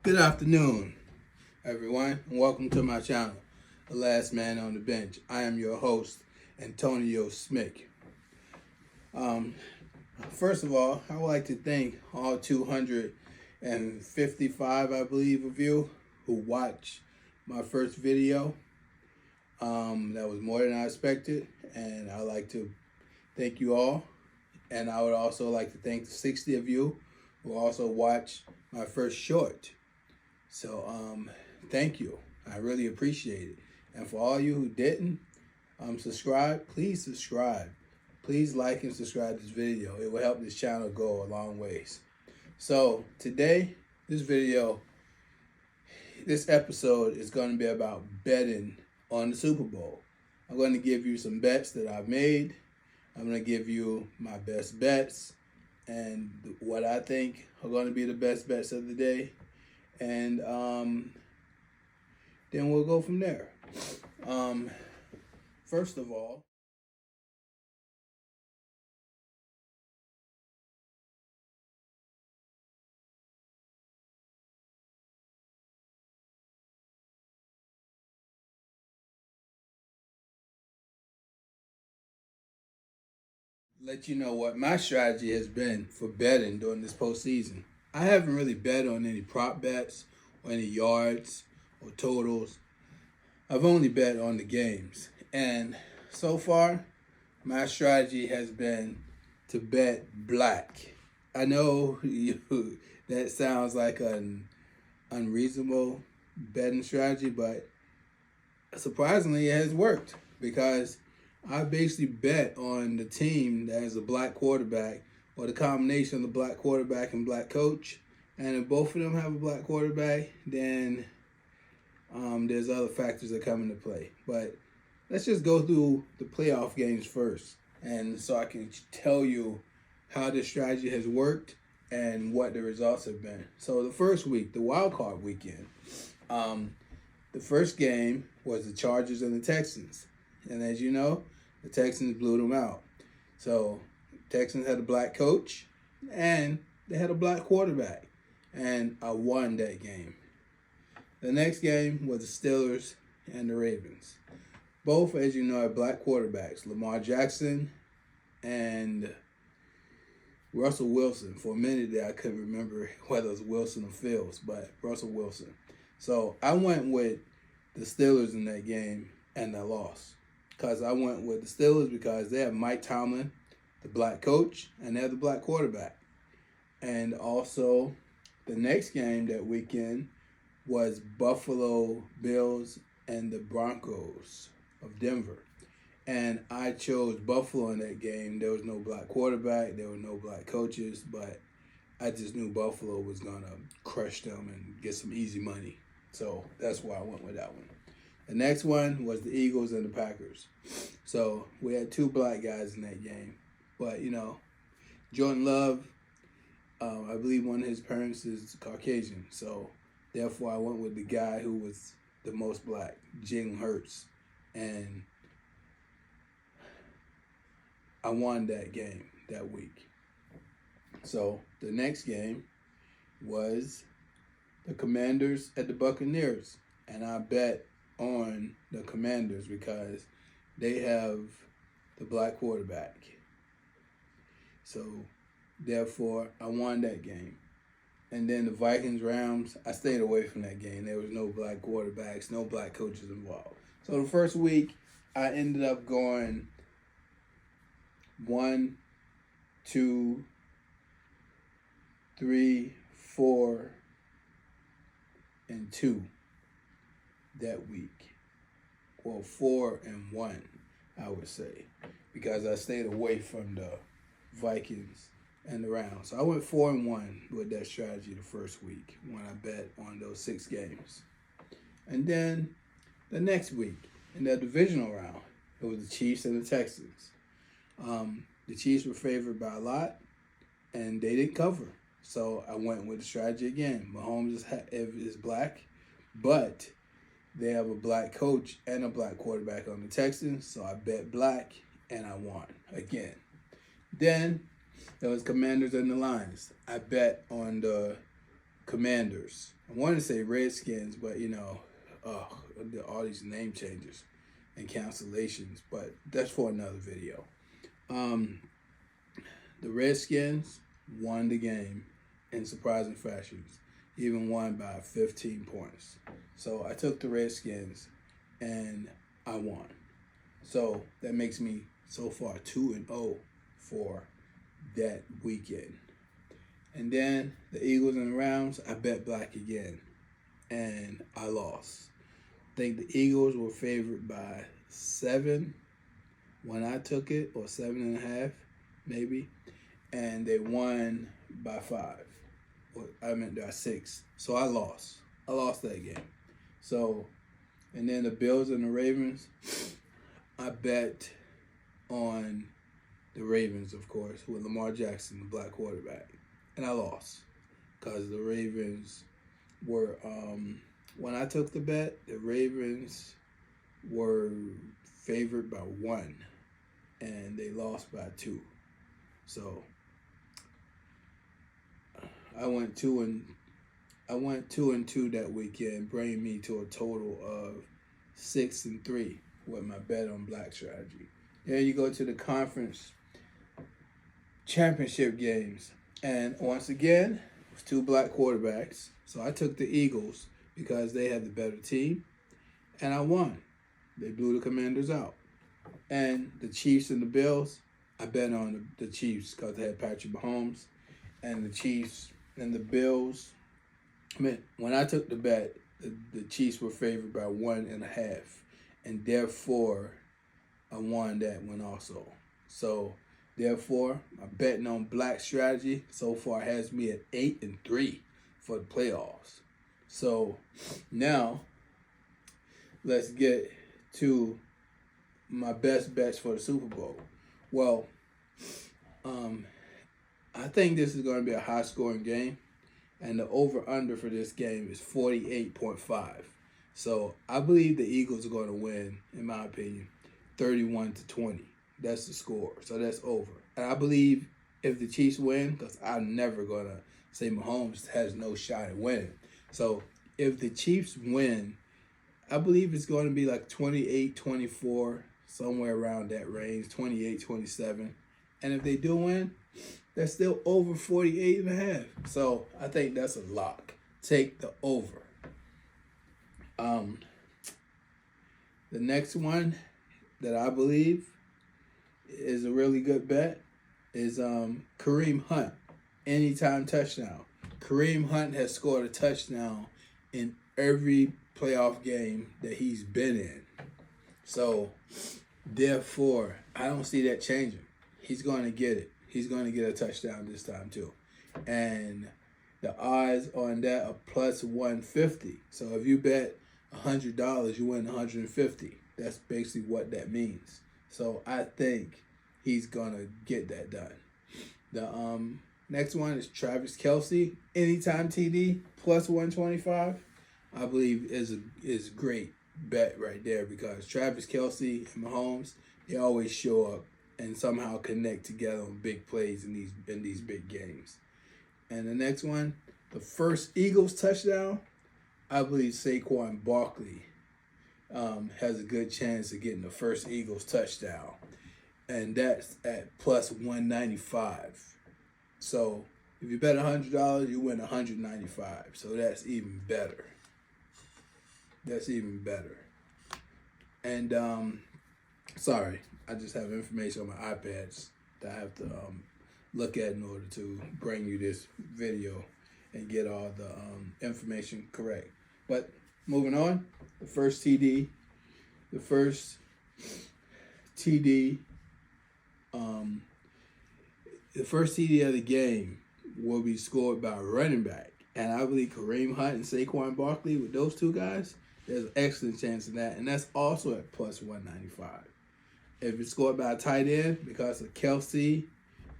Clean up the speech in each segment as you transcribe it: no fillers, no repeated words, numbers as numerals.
Good afternoon, everyone, and welcome to my channel, The Last Man on the Bench. I am your host, Antonio Smick. Um, First of all, I would like to thank all 255, I believe, of you who watched my first video. That was more than I expected, and I'd like to thank you all. And I would also like to thank the 60 of you who also watched my first short. So, thank you. I really appreciate it. And for all you who didn't subscribe, please subscribe. Please like and subscribe to this video. It will help this channel go a long ways. So today, this episode is going to be about betting on the Super Bowl. I'm going to give you some bets that I've made. I'm going to give you my best bets and what I think are going to be the best bets of the day. And then we'll go from there. First of all, let you know what my strategy has been for betting during this postseason. I haven't really bet on any prop bets or any yards or totals. I've only bet on the games. And so far, my strategy has been to bet black. I know that sounds like an unreasonable betting strategy, but surprisingly, it has worked because I basically bet on the team that has a black quarterback or the combination of the black quarterback and black coach. And if both of them have a black quarterback, then there's other factors that come into play. But let's just go through the playoff games first. And so I can tell you how this strategy has worked and what the results have been. So the first week, the wild card weekend, the first game was the Chargers and the Texans. And as you know, the Texans blew them out. So Texans had a black coach and they had a black quarterback. And I won that game. The next game was the Steelers and the Ravens. Both, as you know, are black quarterbacks. Lamar Jackson and Russell Wilson. For a minute there, I couldn't remember whether it was Wilson or Fields, but Russell Wilson. So I went with the Steelers in that game, and I lost. Because I went with the Steelers because they have Mike Tomlin, the black coach, and they have the black quarterback. And also, the next game that weekend was Buffalo Bills and the Broncos of Denver. And I chose Buffalo in that game. There was no black quarterback. There were no black coaches. But I just knew Buffalo was going to crush them and get some easy money. So that's why I went with that one. The next one was the Eagles and the Packers. So we had two black guys in that game. But, you know, Jordan Love, I believe one of his parents is Caucasian. So therefore I went with the guy who was the most black, Jalen Hurts. And I won that game that week. So the next game was the Commanders at the Buccaneers. And I bet on the Commanders because they have the black quarterback. So therefore I won that game. And then the Vikings-Rams, I stayed away from that game. There was no black quarterbacks, no black coaches involved. So the first week, I ended up going 1, 2, 3, 4, and 2 that week. Well, 4 and 1, I would say, because I stayed away from the Vikings and the round. So I went 4 and 1 with that strategy the first week when I bet on those 6 games. And then the next week in the divisional round, it was the Chiefs and the Texans. The Chiefs were favored by a lot, and they didn't cover. So I went with the strategy again. Mahomes is black, but they have a black coach and a black quarterback on the Texans. So I bet black, and I won again. Then there was Commanders and the Lions. I bet on the Commanders. I want to say Redskins, but all these name changes and cancellations. But that's for another video. The Redskins won the game in surprising fashions, even won by 15 points. So I took the Redskins and I won. So that makes me so far 2-0 for that weekend. And then the Eagles and the Rams, I bet black again, and I lost. I think the Eagles were favored by 7 when I took it, or 7.5, maybe, and they won by 5. I meant by 6. So I lost. I lost that game. So, and then the Bills and the Ravens, I bet on the Ravens, of course, with Lamar Jackson, the black quarterback. And I lost because the Ravens were, when I took the bet, the Ravens were favored by 1 and they lost by 2. So I went 2-2 that weekend, bringing me to a total of 6-3 with my bet on black strategy. Then you go to the conference championship games. And once again, it was 2 black quarterbacks. So I took the Eagles because they had the better team. And I won. They blew the Commanders out. And the Chiefs and the Bills, I bet on the Chiefs because they had Patrick Mahomes. And the Chiefs and the Bills, when I took the bet, the Chiefs were favored by 1.5. And therefore, I won that one also. So, therefore, my betting on black strategy so far has me at 8-3 for the playoffs. So now let's get to my best bets for the Super Bowl. Well, I think this is going to be a high-scoring game, and the over-under for this game is 48.5. So I believe the Eagles are going to win, in my opinion, 31-20. That's the score. So that's over. And I believe if the Chiefs win, because I'm never going to say Mahomes has no shot at winning. So if the Chiefs win, I believe it's going to be like 28-24, somewhere around that range, 28-27. And if they do win, that's still over 48.5. So I think that's a lock. Take the over. The next one that I believe is a really good bet is Kareem Hunt, anytime touchdown. Kareem Hunt has scored a touchdown in every playoff game that he's been in. So, therefore, I don't see that changing. He's going to get it. He's going to get a touchdown this time too. And the odds on that are plus 150. So if you bet $100, you win 150. That's basically what that means. So I think he's going to get that done. The next one is Travis Kelce, anytime TD, plus 125. I believe is a great bet right there because Travis Kelce and Mahomes, they always show up and somehow connect together on big plays in these big games. And the next one, the first Eagles touchdown, I believe Saquon Barkley has a good chance of getting the first Eagles touchdown. And that's at plus 195. So if you bet $100, you win 195. So that's even better. That's even better. And sorry, I just have information on my iPads that I have to look at in order to bring you this video and get all the information correct. But moving on, the first TD of the game will be scored by a running back. And I believe Kareem Hunt and Saquon Barkley, with those two guys, there's an excellent chance of that. And that's also at plus 195. If it's scored by a tight end, because of Kelce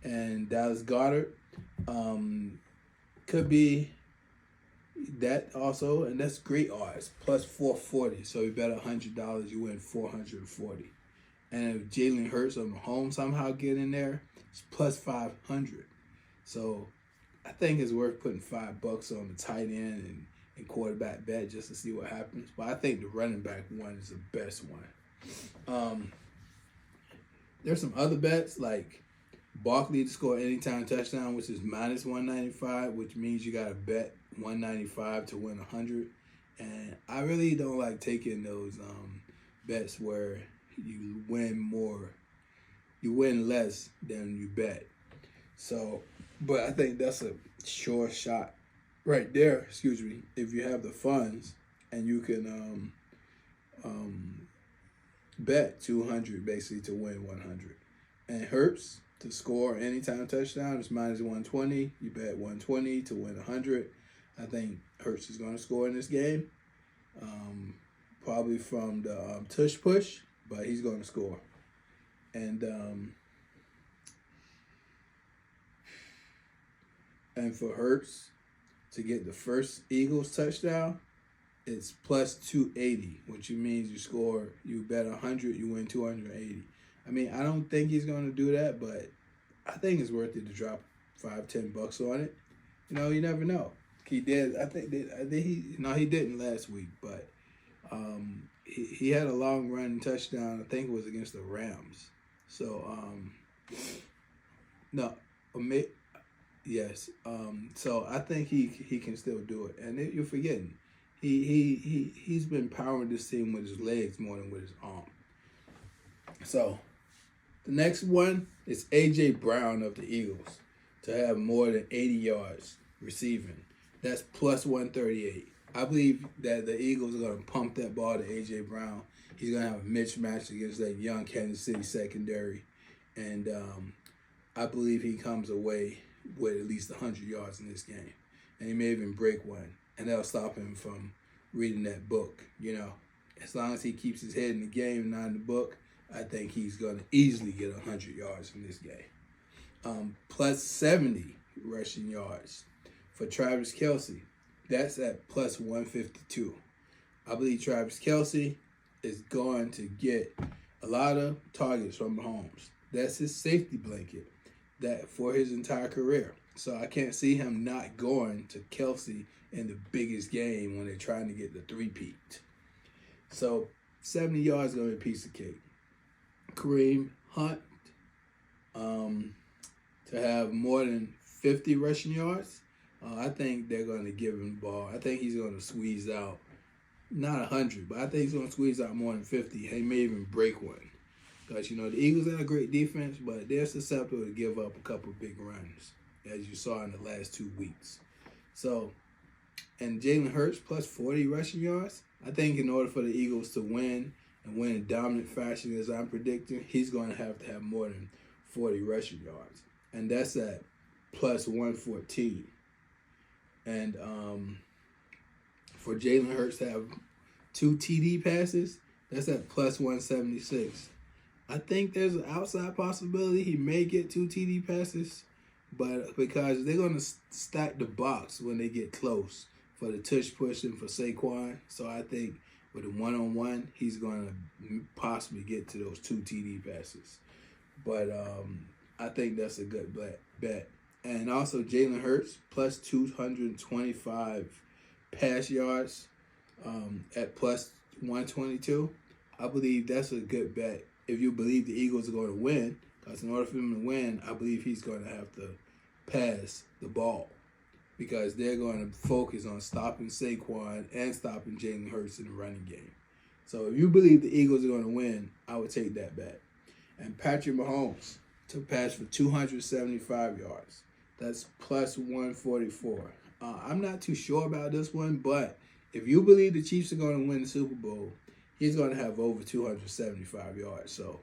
and Dallas Goedert, could be that also. And that's great odds, plus 440. So you bet $100, you win 440. And if Jalen Hurts or Mahomes somehow get in there, it's plus 500. So I think it's worth putting $5 on the tight end and quarterback bet just to see what happens. But I think the running back one is the best one. There's some other bets like Barkley to score anytime touchdown, which is minus 195, which means you got to bet 195 to win 100. And I really don't like taking those bets where you win less than you bet. So, but I think that's a sure shot right there. Excuse me. If you have the funds and you can bet 200 basically to win 100. And Hurts to score anytime touchdown is minus 120. You bet 120 to win 100. I think Hurts is going to score in this game. Probably from the tush push, but he's going to score. And for Hurts to get the first Eagles touchdown, it's plus 280, which means you bet 100, you win 280. I mean, I don't think he's going to do that, but I think it's worth it to drop $5-10 on it. You never know. He did. I think he didn't last week, but he had a long run touchdown. I think it was against the Rams. So yes. So I think he can still do it. And you're forgetting, he's been powering this team with his legs more than with his arm. So the next one is A.J. Brown of the Eagles to have more than 80 yards receiving. That's plus 138. I believe that the Eagles are going to pump that ball to A.J. Brown. He's going to have a mismatch against that young Kansas City secondary. And I believe he comes away with at least 100 yards in this game. And he may even break one. And that'll stop him from reading that book. As long as he keeps his head in the game and not in the book, I think he's going to easily get 100 yards in this game. Plus 70 rushing yards for Travis Kelce. That's at plus 152. I believe Travis Kelce is going to get a lot of targets from Mahomes. That's his safety blanket for his entire career. So I can't see him not going to Kelce in the biggest game when they're trying to get the three-peat. So 70 yards is going to be a piece of cake. Kareem Hunt to have more than 50 rushing yards. I think they're going to give him the ball. I think he's going to squeeze out, not 100, but I think he's going to squeeze out more than 50. He may even break one. Because, the Eagles have a great defense, but they're susceptible to give up a couple big runs, as you saw in the last 2 weeks. So, and Jalen Hurts plus 40 rushing yards. I think in order for the Eagles to win and win in dominant fashion, as I'm predicting, he's going to have more than 40 rushing yards. And that's at plus 114. And for Jalen Hurts to have 2 TD passes, that's at plus 176. I think there's an outside possibility he may get 2 TD passes, but because they're going to stack the box when they get close for the tush push and for Saquon. So I think with a one-on-one, he's going to possibly get to those 2 TD passes. But I think that's a good bet. And also Jalen Hurts plus 225 pass yards at plus 122. I believe that's a good bet if you believe the Eagles are going to win. Because in order for him to win, I believe he's going to have to pass the ball. Because they're going to focus on stopping Saquon and stopping Jalen Hurts in the running game. So if you believe the Eagles are going to win, I would take that bet. And Patrick Mahomes to pass for 275 yards. That's plus 144. I'm not too sure about this one, but if you believe the Chiefs are going to win the Super Bowl, he's going to have over 275 yards. So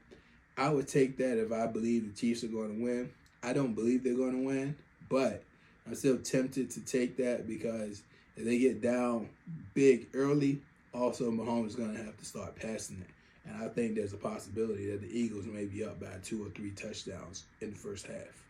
I would take that if I believe the Chiefs are going to win. I don't believe they're going to win, but I'm still tempted to take that because if they get down big early, also Mahomes is going to have to start passing it. And I think there's a possibility that the Eagles may be up by 2 or 3 touchdowns in the first half.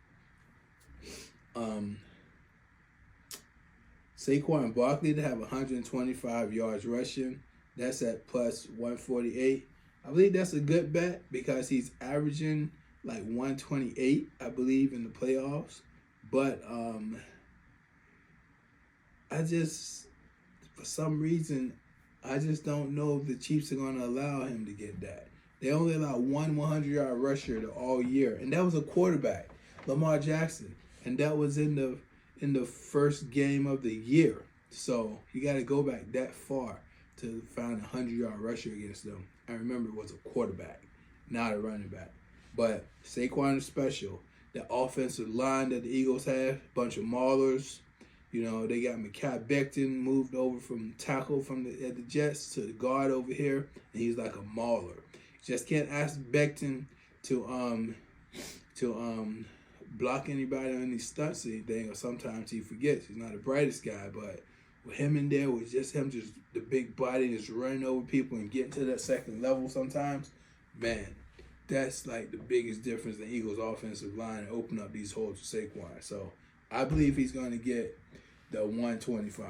Saquon Barkley to have 125 yards rushing. That's at plus 148. I believe that's a good bet because he's averaging like 128, I believe, in the playoffs. But for some reason, I just don't know if the Chiefs are going to allow him to get that. They only allow one 100-yard rusher all year, and that was a quarterback, Lamar Jackson, and that was in the first game of the year. So you got to go back that far to find a 100-yard rusher against them. I remember it was a quarterback, not a running back. But Saquon is special. The offensive line that the Eagles have, bunch of maulers. You know, they got Mekhi Becton moved over from tackle at the Jets to the guard over here, and he's like a mauler. Just can't ask Becton to block anybody on any stunts or anything, or sometimes he forgets. He's not the brightest guy, but with him in there, with just him, just the big body, just running over people and getting to that second level sometimes, man, that's like the biggest difference in the Eagles' offensive line and open up these holes for Saquon. So I believe he's going to get the 125.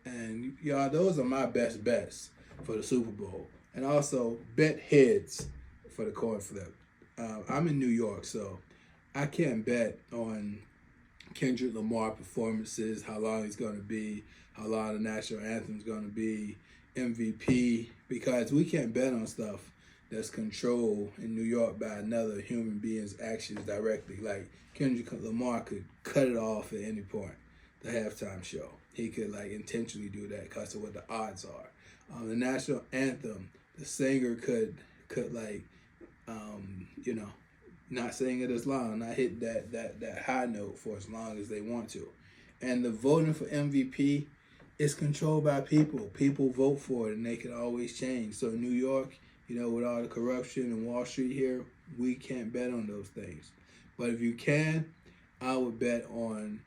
And y'all, those are my best bets for the Super Bowl. And also, bet heads for the coin flip. I'm in New York, so I can't bet on Kendrick Lamar performances, how long he's going to be, how long the national anthem is going to be, MVP, because we can't bet on stuff that's controlled in New York by another human being's actions directly. Like Kendrick Lamar could cut it off at any point, the halftime show. He could like intentionally do that because of what the odds are. The national anthem, the singer could like, not sing it as long, not hit that high note for as long as they want to. And the voting for MVP is controlled by people. People vote for it, and they can always change. So New York, with all the corruption in Wall Street here, we can't bet on those things. But if you can, I would bet on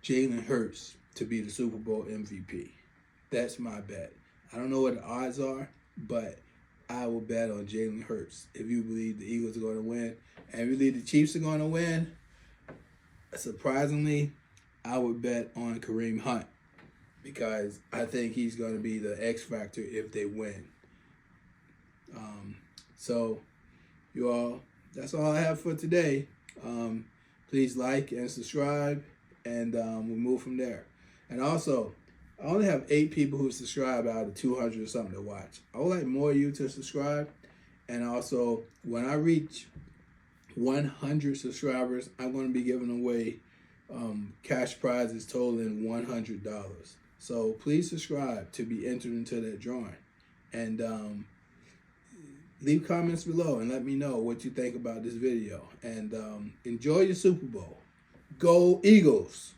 Jalen Hurts to be the Super Bowl MVP. That's my bet. I don't know what the odds are, but I will bet on Jalen Hurts. If you believe the Eagles are going to win, and if you believe the Chiefs are going to win, surprisingly, I would bet on Kareem Hunt because I think he's going to be the X factor if they win. So, you all, that's all I have for today. Please like and subscribe, and we'll move from there. And also, I only have 8 people who subscribe out of 200 or something to watch. I would like more of you to subscribe. And also, when I reach 100 subscribers, I'm going to be giving away cash prizes totaling $100. So please subscribe to be entered into that drawing. And leave comments below and let me know what you think about this video. And enjoy your Super Bowl. Go Eagles!